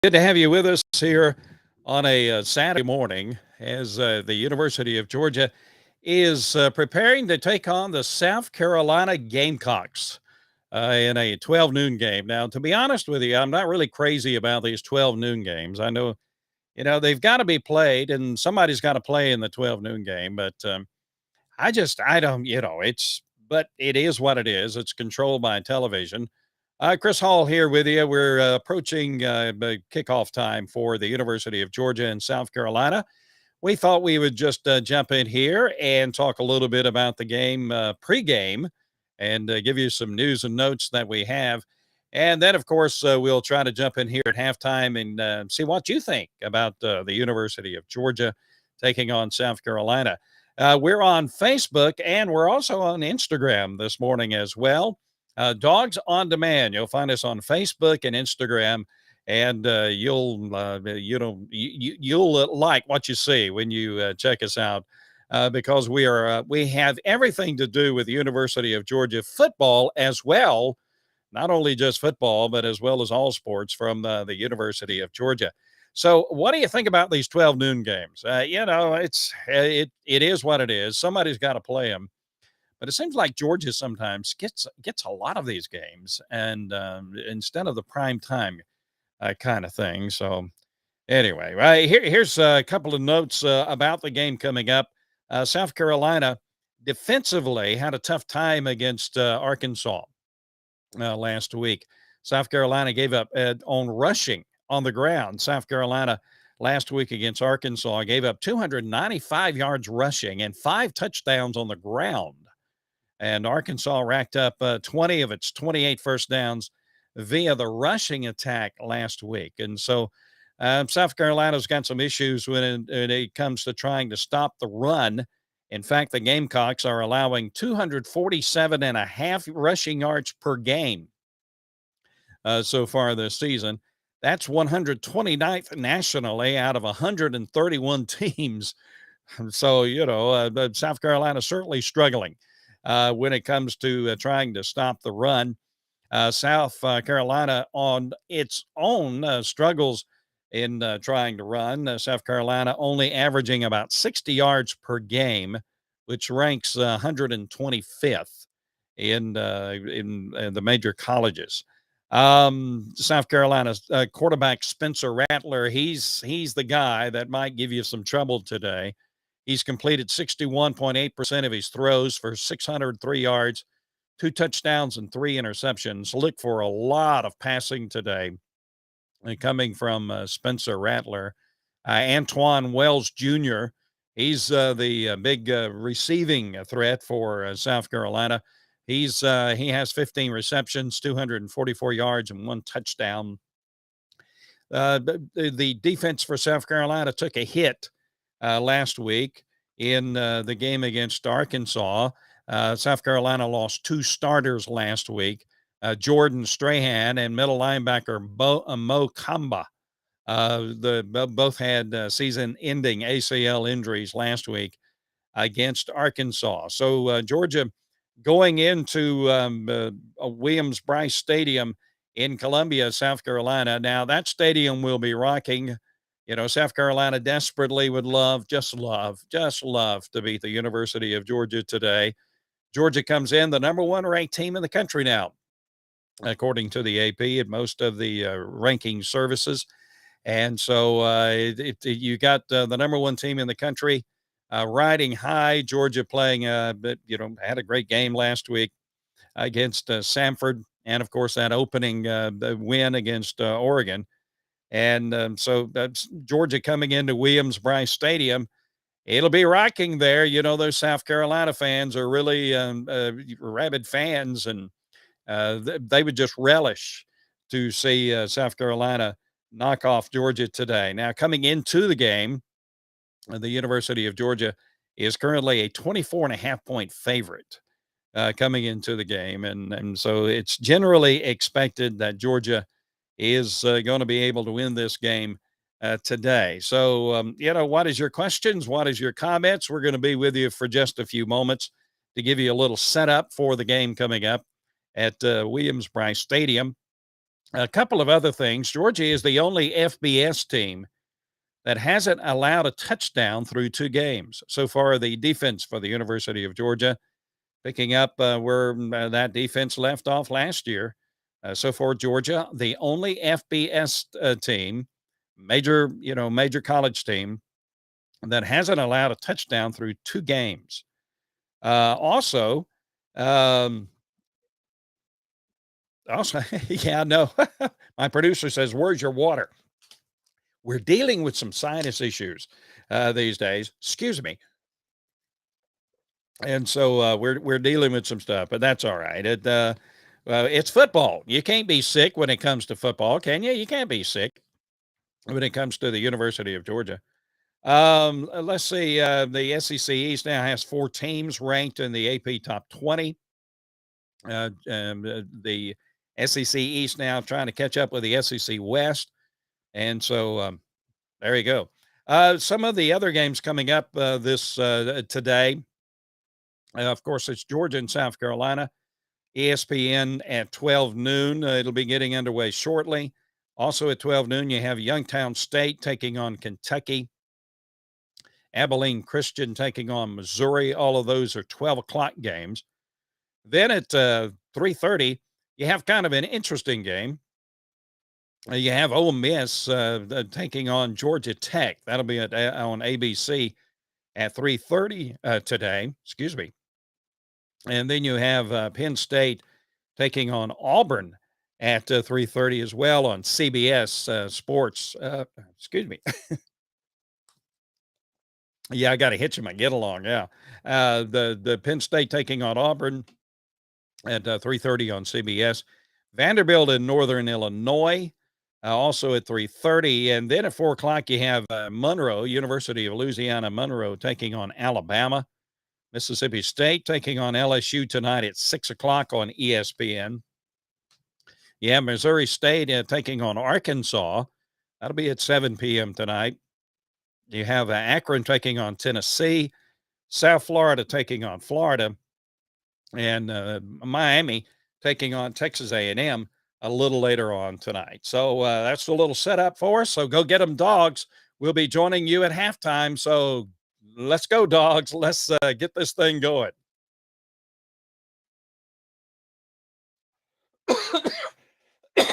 Good to have you with us here on a Saturday morning as the University of Georgia is preparing to take on the South Carolina Gamecocks in a 12 noon game. Now, to be honest with you, I'm not really crazy about these 12 noon games. I know, they've got to be played and somebody's got to play in the 12 noon game, but I don't, but it is what it is. It's controlled by television. Chris Hall here with you. We're approaching the kickoff time for the University of Georgia and South Carolina. We thought we would just jump in here and talk a little bit about the game pregame and give you some news and notes that we have. And then, of course, we'll try to jump in here at halftime and see what you think about the University of Georgia taking on South Carolina. We're on Facebook and we're also on Instagram this morning as well. Dawgs On Demand. You'll find us on Facebook and Instagram, and you'll like what you see when you check us out because we have everything to do with the University of Georgia football as well. Not only just football, but as well as all sports from the University of Georgia. So, what do you think about these 12 noon games? It is what it is. Somebody's got to play them, but it seems like Georgia sometimes gets a lot of these games, and instead of the prime time kind of thing. So, anyway, here's a couple of notes about the game coming up. South Carolina defensively had a tough time against Arkansas last week. South Carolina gave up on rushing on the ground. South Carolina last week against Arkansas gave up 295 yards rushing and 5 touchdowns on the ground. And Arkansas racked up 20 of its 28 first downs via the rushing attack last week. And so South Carolina's got some issues when it comes to trying to stop the run. In fact, the Gamecocks are allowing 247 and a half rushing yards per game so far this season. That's 129th nationally out of 131 teams. So, South Carolina certainly struggling when it comes to trying to stop the run. South Carolina on its own struggles in trying to run. South Carolina only averaging about 60 yards per game, which ranks 125th in the major colleges. South Carolina's quarterback Spencer Rattler, he's the guy that might give you some trouble today. He's completed 61.8% of his throws for 603 yards, 2 touchdowns, and 3 interceptions. Look for a lot of passing today coming from Spencer Rattler. Antoine Wells Jr., he's the big receiving threat for South Carolina. He has 15 receptions, 244 yards, and 1 touchdown. The defense for South Carolina took a hit last week in the game against Arkansas. South Carolina lost 2 starters last week, Jordan Strahan and middle linebacker Mo Kamba. Both had season-ending ACL injuries last week against Arkansas. So Georgia going into Williams-Brice Stadium in Columbia, South Carolina. Now, that stadium will be rocking. South Carolina desperately would just love to beat the University of Georgia today. Georgia comes in the number 1 ranked team in the country now, according to the AP and most of the ranking services. And so you got the number 1 team in the country riding high. Georgia playing, had a great game last week against Samford. And, of course, that opening win against Oregon. And so that's Georgia coming into Williams-Brice Stadium. It'll be rocking there. Those South Carolina fans are really rabid fans, and they would just relish to see South Carolina knock off Georgia today. Now, coming into the game, the University of Georgia is currently a 24.5-point favorite coming into the game. And so it's generally expected that Georgia is going to be able to win this game today. So, what is your questions? What is your comments? We're going to be with you for just a few moments to give you a little setup for the game coming up at Williams-Brice Stadium. A couple of other things. Georgia is the only FBS team that hasn't allowed a touchdown through 2 games. So far, the defense for the University of Georgia picking up where that defense left off last year. So far, Georgia, the only FBS team, major college team that hasn't allowed a touchdown through 2 games. Also, um, also, yeah, no. My producer says, "Where's your water?" We're dealing with some sinus issues these days. Excuse me. And so we're dealing with some stuff, but that's all right. It's football. You can't be sick when it comes to football, can you? You can't be sick when it comes to the University of Georgia. Let's see. The SEC East now has 4 teams ranked in the AP Top 20. The SEC East now trying to catch up with the SEC West, and so there you go. Some of the other games coming up this today. Of course, it's Georgia and South Carolina. ESPN at 12 noon. It'll be getting underway shortly. Also at 12 noon, you have Youngstown State taking on Kentucky. Abilene Christian taking on Missouri. All of those are 12 o'clock games. Then at 3:30, you have kind of an interesting game. You have Ole Miss taking on Georgia Tech. That'll be on ABC at 3:30 today. Excuse me. And then you have Penn State taking on Auburn at 3:30 as well on CBS Sports. Excuse me. Yeah, I got to hitch him. I get along. Yeah, the Penn State taking on Auburn at 3:30 on CBS. Vanderbilt in Northern Illinois also at 3:30, and then at 4 o'clock you have Monroe, University of Louisiana Monroe taking on Alabama. Mississippi State taking on LSU tonight at 6 o'clock on ESPN. You have Missouri State taking on Arkansas. That'll be at 7 p.m. tonight. You have Akron taking on Tennessee, South Florida taking on Florida, and Miami taking on Texas A&M a little later on tonight. So that's a little setup for us. So go get them, Dogs. We'll be joining you at halftime. So let's go, Dogs. Let's get this thing going.